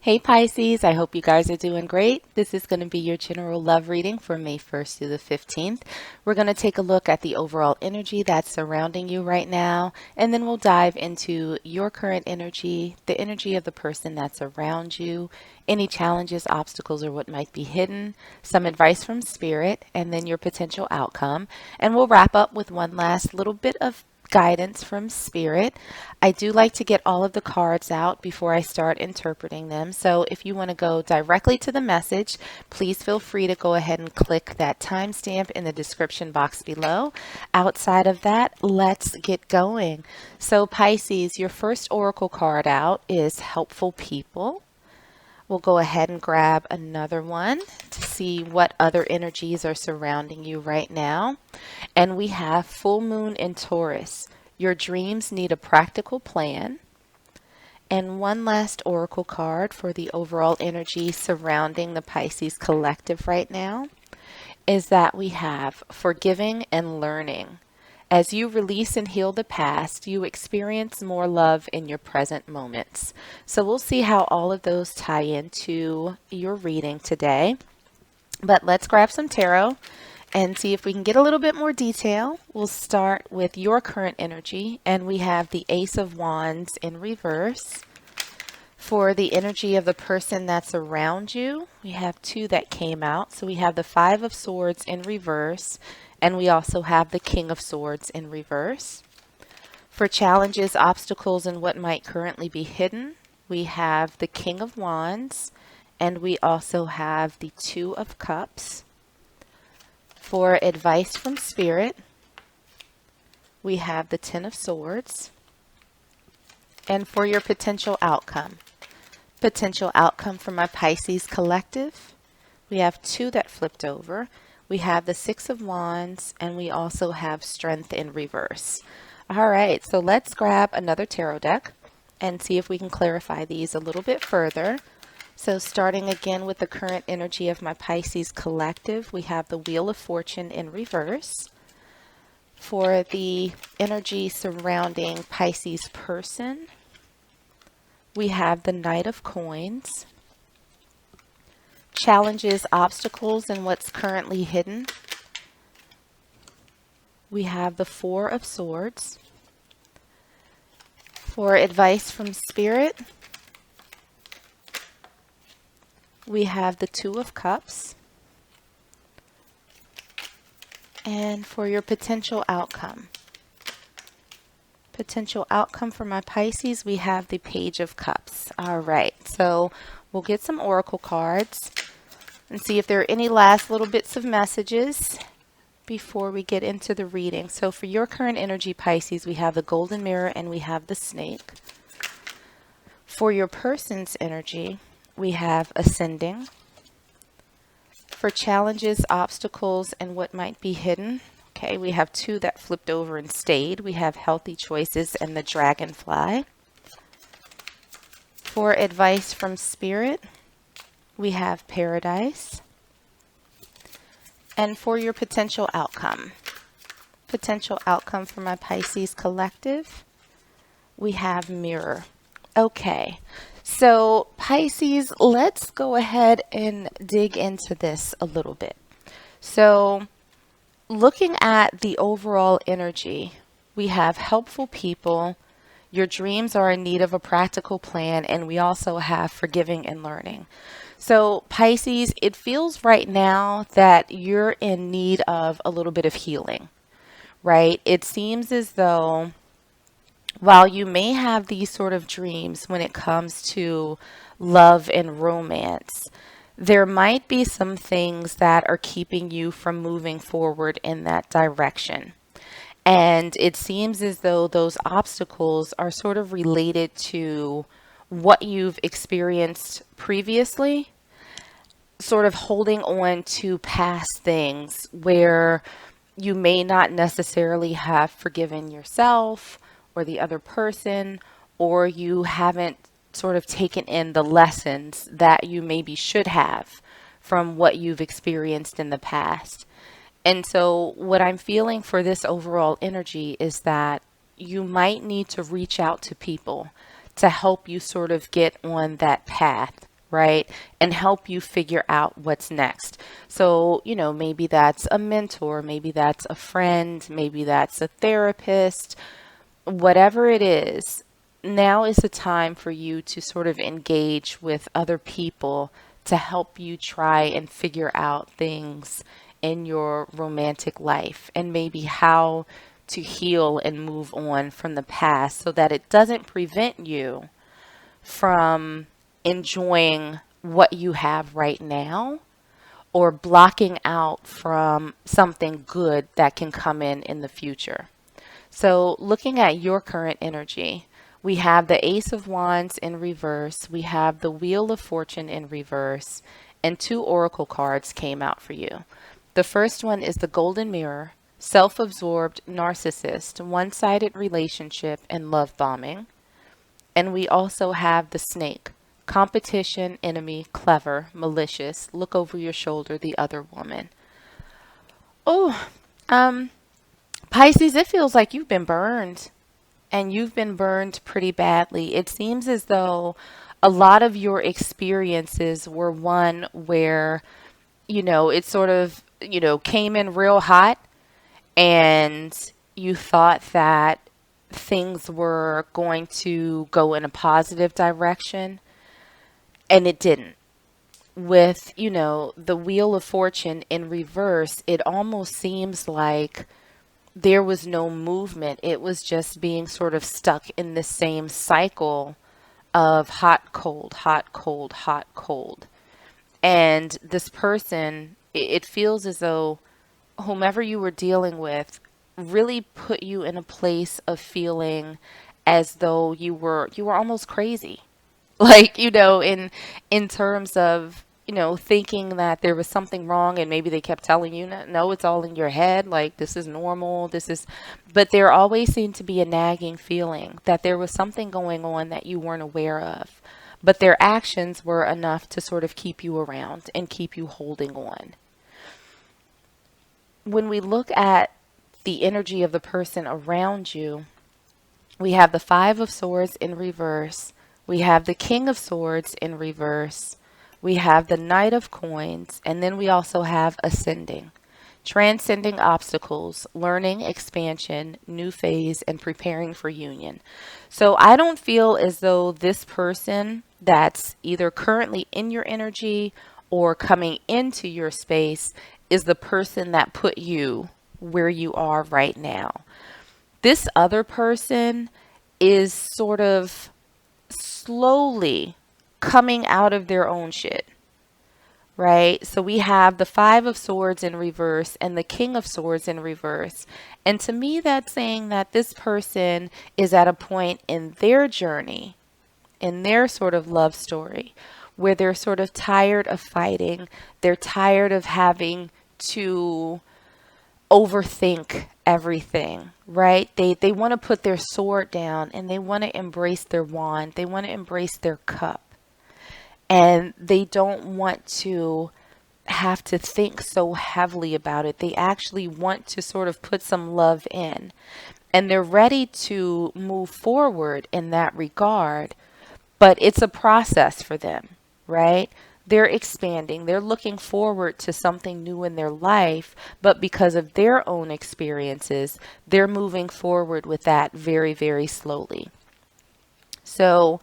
Hey Pisces, I hope you guys are doing great. This is going to be your general love reading for May 1st through the 15th. We're going to take a look at the overall energy that's surrounding you right now, and then we'll dive into your current energy, the energy of the person that's around you, any challenges, obstacles, or what might be hidden, some advice from spirit, and then your potential outcome. And we'll wrap up with one last little bit of guidance from spirit. I do like to get all of the cards out before I start interpreting them. So if you want to go directly to the message, please feel free to go ahead and click that timestamp in the description box below. Outside of that, let's get going. So Pisces, your first oracle card out is Helpful People. We'll go ahead and grab another one to see what other energies are surrounding you right now. And we have Full Moon in Taurus. Your dreams need a practical plan. And one last oracle card for the overall energy surrounding the Pisces collective right now is that we have Forgiving and Learning. As you release and heal the past, you experience more love in your present moments. So we'll see how all of those tie into your reading today. But let's grab some tarot and see if we can get a little bit more detail. We'll start with your current energy, and we have the Ace of Wands in reverse. For the energy of the person that's around you, we have two that came out. So we have the Five of Swords in reverse, and we also have the King of Swords in reverse. For challenges, obstacles, and what might currently be hidden, we have the King of Wands, and we also have the Two of Cups. For advice from Spirit, we have the Ten of Swords. And for your potential outcome for my Pisces collective, we have two that flipped over. We have the Six of Wands, and we also have Strength in reverse. All right, so let's grab another tarot deck and see if we can clarify these a little bit further. So starting again with the current energy of my Pisces collective, we have the Wheel of Fortune in reverse. For the energy surrounding Pisces person, we have the Knight of Coins. Challenges, obstacles, and what's currently hidden, we have the Four of Swords. For advice from Spirit, we have the Two of Cups. And for your potential outcome for my Pisces, we have the Page of Cups. All right, so we'll get some oracle cards and see if there are any last little bits of messages before we get into the reading. So for your current energy, Pisces, we have the Golden Mirror and we have the Snake. For your person's energy, we have Ascending. For challenges, obstacles, and what might be hidden, okay, we have two that flipped over and stayed. We have Healthy Choices and the Dragonfly. For advice from Spirit, we have Paradise. And for your potential outcome for my Pisces collective, we have Mirror. Okay, so Pisces, let's go ahead and dig into this a little bit. So looking at the overall energy, we have Helpful People. Your dreams are in need of a practical plan, and we also have Forgiving and Learning. So Pisces, it feels right now that you're in need of a little bit of healing, right? It seems as though while you may have these sort of dreams when it comes to love and romance, there might be some things that are keeping you from moving forward in that direction. And it seems as though those obstacles are sort of related to what you've experienced previously, sort of holding on to past things where you may not necessarily have forgiven yourself or the other person, or you haven't sort of taken in the lessons that you maybe should have from what you've experienced in the past. And so what I'm feeling for this overall energy is that you might need to reach out to people to help you sort of get on that path right? And help you figure out what's next. So, maybe that's a mentor, maybe that's a friend, maybe that's a therapist, whatever it is. Now is the time for you to sort of engage with other people to help you try and figure out things in your romantic life and maybe how to heal and move on from the past so that it doesn't prevent you from enjoying what you have right now or blocking out from something good that can come in the future. So, looking at your current energy, we have the Ace of Wands in reverse, we have the Wheel of Fortune in reverse, and two oracle cards came out for you. The first one is the Golden Mirror, self absorbed narcissist, one sided relationship, and love bombing. And we also have the Snake, competition, enemy, clever, malicious, look over your shoulder, the other woman. Oh, um, Pisces, it feels like you've been burned, and you've been burned pretty badly. It seems as though a lot of your experiences were one where, it sort of, came in real hot, and you thought that things were going to go in a positive direction, and it didn't. With, the Wheel of Fortune in reverse, it almost seems like there was no movement. It was just being sort of stuck in the same cycle of hot, cold, hot, cold, hot, cold. And this person, it feels as though whomever you were dealing with really put you in a place of feeling as though you were almost crazy. Like, in terms of, thinking that there was something wrong, and maybe they kept telling you, no, no, it's all in your head, like this is normal, but there always seemed to be a nagging feeling that there was something going on that you weren't aware of, but their actions were enough to sort of keep you around and keep you holding on. When we look at the energy of the person around you, we have the Five of Swords in reverse. We have the King of Swords in reverse. We have the Knight of Coins. And then we also have Ascending. Transcending obstacles, learning, expansion, new phase, and preparing for union. So I don't feel as though this person that's either currently in your energy or coming into your space is the person that put you where you are right now. This other person is sort of slowly coming out of their own shit, right? So we have the Five of Swords in reverse and the King of Swords in reverse. And to me, that's saying that this person is at a point in their journey, in their sort of love story, where they're sort of tired of fighting. They're tired of having to overthink everything, right? They want to put their sword down and they want to embrace their wand. They want to embrace their cup. And they don't want to have to think so heavily about it. They actually want to sort of put some love in. And they're ready to move forward in that regard, but it's a process for them, right? They're expanding, they're looking forward to something new in their life, but because of their own experiences, they're moving forward with that very, very slowly. So,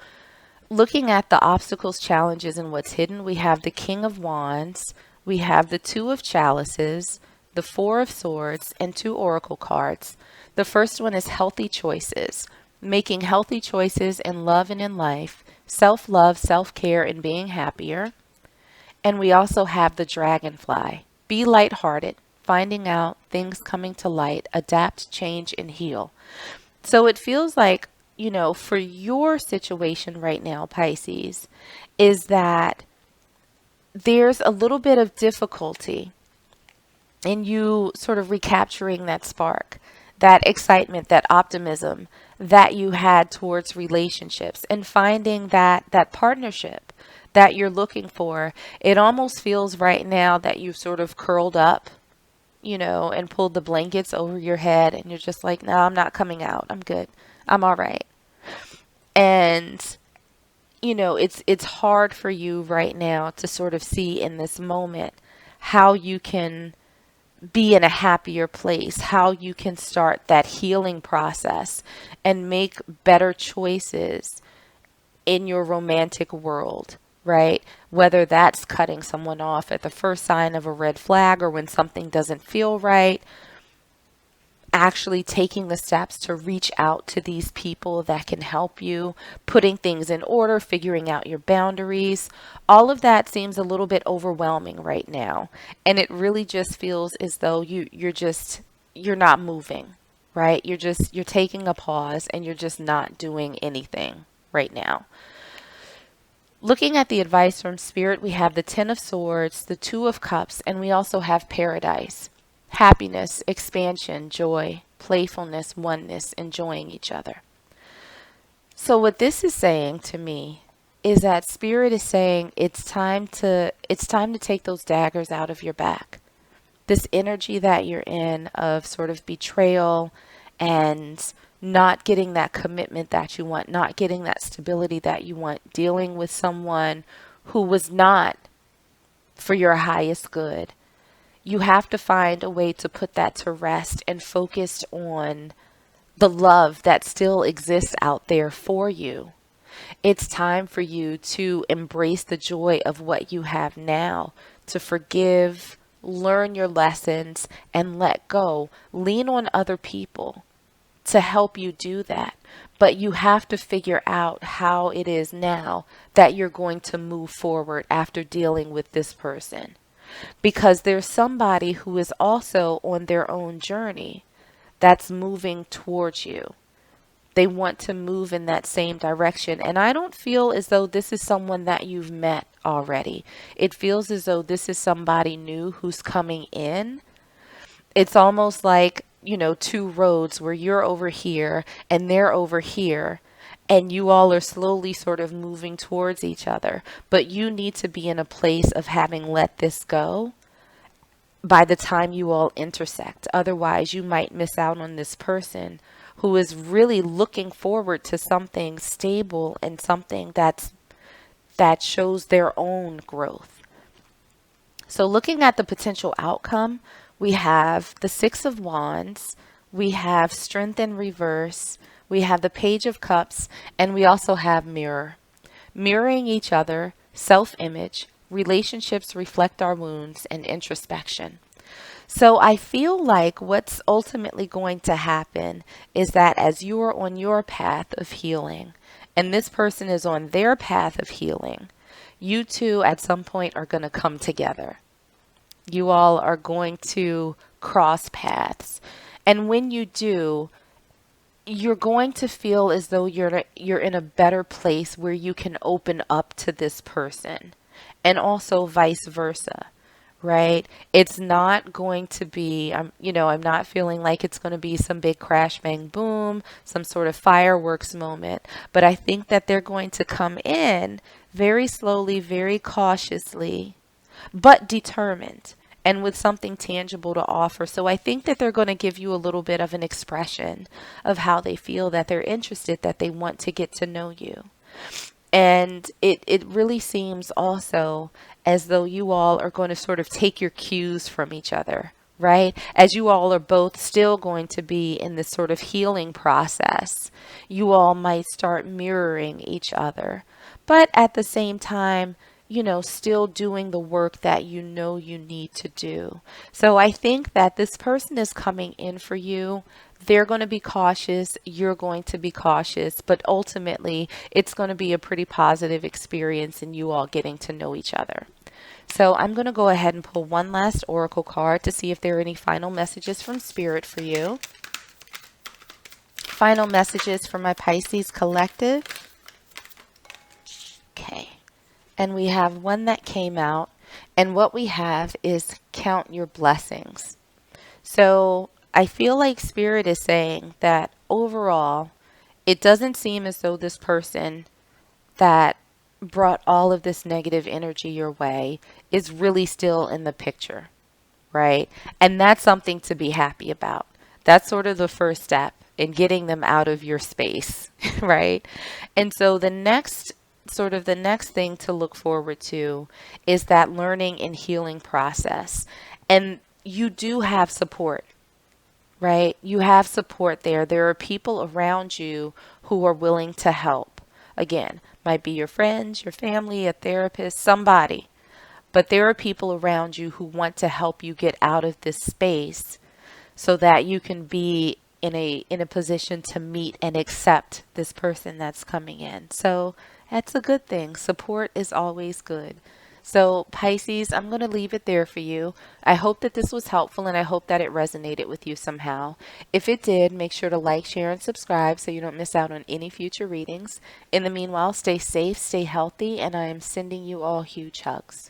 looking at the obstacles, challenges, and what's hidden, we have the King of Wands, we have the Two of Chalices, the Four of Swords, and two oracle cards. The first one is healthy choices, making healthy choices in love and in life, self-love, self-care, and being happier. And we also have the Dragonfly, be lighthearted, finding out things coming to light, adapt, change, and heal. So it feels like, for your situation right now, Pisces, is that there's a little bit of difficulty in you sort of recapturing that spark, that excitement, that optimism that you had towards relationships and finding that partnership that you're looking for. It almost feels right now that you've sort of curled up, and pulled the blankets over your head and you're just like, no, I'm not coming out. I'm good. I'm all right. And it's hard for you right now to sort of see in this moment how you can be in a happier place, how you can start that healing process and make better choices in your romantic world, right? Whether that's cutting someone off at the first sign of a red flag or when something doesn't feel right, actually taking the steps to reach out to these people that can help you, putting things in order, figuring out your boundaries. All of that seems a little bit overwhelming right now. And it really just feels as though you're not moving, right? You're taking a pause and you're just not doing anything right now. Looking at the advice from Spirit, we have the Ten of Swords, the Two of Cups, and we also have Paradise. Happiness, expansion, joy, playfulness, oneness, enjoying each other. So what this is saying to me is that Spirit is saying it's time to take those daggers out of your back. This energy that you're in of sort of betrayal and not getting that commitment that you want, not getting that stability that you want, dealing with someone who was not for your highest good. You have to find a way to put that to rest and focus on the love that still exists out there for you. It's time for you to embrace the joy of what you have now, to forgive, learn your lessons, and let go. Lean on other people to help you do that. But you have to figure out how it is now that you're going to move forward after dealing with this person. Because there's somebody who is also on their own journey that's moving towards you. They want to move in that same direction. And I don't feel as though this is someone that you've met already. It feels as though this is somebody new who's coming in. It's almost like, two roads where you're over here and they're over here, and you all are slowly sort of moving towards each other. But you need to be in a place of having let this go by the time you all intersect. Otherwise, you might miss out on this person who is really looking forward to something stable and something that shows their own growth. So looking at the potential outcome, we have the Six of Wands, we have Strength in reverse, we have the Page of Cups, and we also have Mirror. Mirroring each other, self-image, relationships reflect our wounds, and introspection. So I feel like what's ultimately going to happen is that as you are on your path of healing, and this person is on their path of healing, you two at some point are going to come together. You all are going to cross paths. And when you do, you're going to feel as though you're in a better place where you can open up to this person, and also vice versa, right? It's not going to be, I'm not feeling like it's going to be some big crash, bang, boom, some sort of fireworks moment, but I think that they're going to come in very slowly, very cautiously, but determined and with something tangible to offer. So I think that they're going to give you a little bit of an expression of how they feel, that they're interested, that they want to get to know you. And it really seems also as though you all are going to sort of take your cues from each other, right? As you all are both still going to be in this sort of healing process, you all might start mirroring each other. But at the same time, still doing the work that you need to do. So I think that this person is coming in for you. They're going to be cautious. You're going to be cautious. But ultimately, it's going to be a pretty positive experience in you all getting to know each other. So I'm going to go ahead and pull one last oracle card to see if there are any final messages from Spirit for you. Final messages for my Pisces collective. Okay. And we have one that came out, and what we have is count your blessings. So I feel like Spirit is saying that overall, it doesn't seem as though this person that brought all of this negative energy your way is really still in the picture, right? And that's something to be happy about. That's sort of the first step in getting them out of your space, right? And so the next sort of the next thing to look forward to is that learning and healing process. And you do have support, right? You have support there. There are people around you who are willing to help. Again, might be your friends, your family, a therapist, somebody. But there are people around you who want to help you get out of this space so that you can be in a position to meet and accept this person that's coming in. So that's a good thing. Support is always good. So Pisces, I'm going to leave it there for you. I hope that this was helpful and I hope that it resonated with you somehow. If it did, make sure to like, share, and subscribe so you don't miss out on any future readings. In the meanwhile, stay safe, stay healthy, and I am sending you all huge hugs.